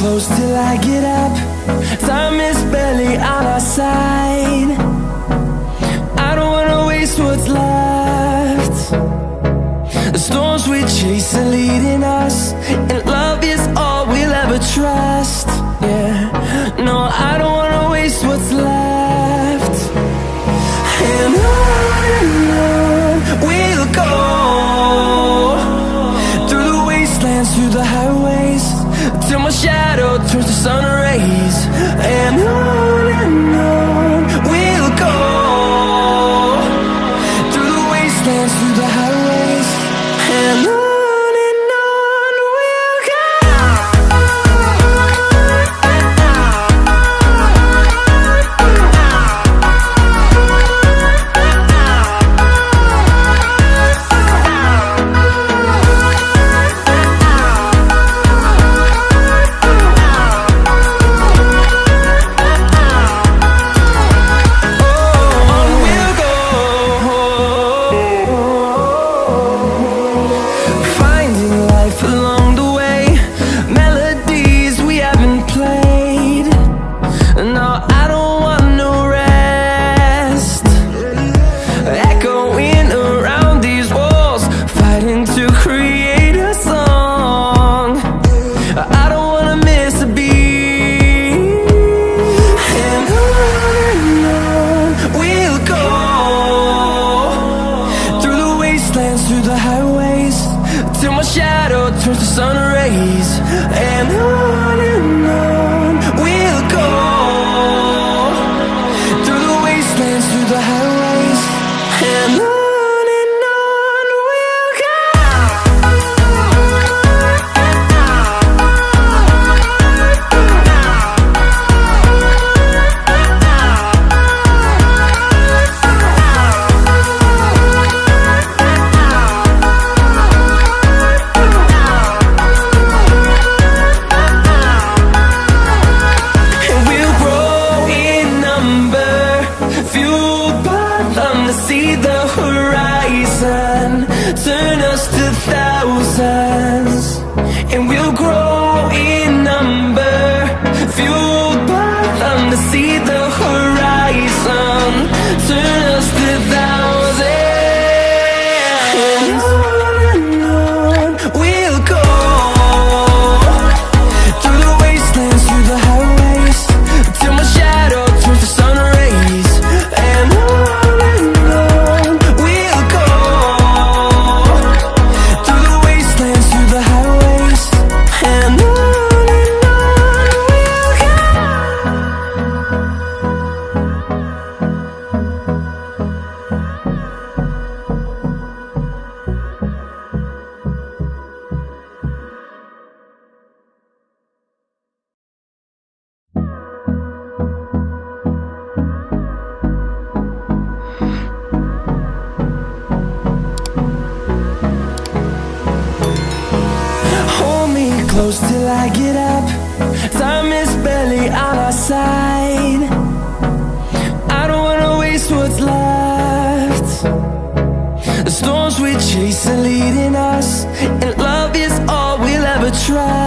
close till I get up. Time is barely on our side. I don't wanna waste what's left. The storms we chase are leading us, and love is all we'll ever trust. Yeah, no, I don't wanna waste what's left. And on we'll go, through the wastelands, through the highways, till my shadow turns to sun rays. And on we'll go, through the wastelands, through the highways, and on we'll go. Through the highways, till my shadow turns to sun rays. And on we'll go, through the wastelands, through the highways, and on we'll go. See the horizon turn us to thousands, and we'll grow in number, fueled by them to see the horizon turn us to thousands. And on we'll go, through the wastelands, through the highways, till my shadow turns to sun rays. And close till I get up. Time is barely on our side. I don't wanna waste what's left. The storms we chase are leading us, and love is all we'll ever trust.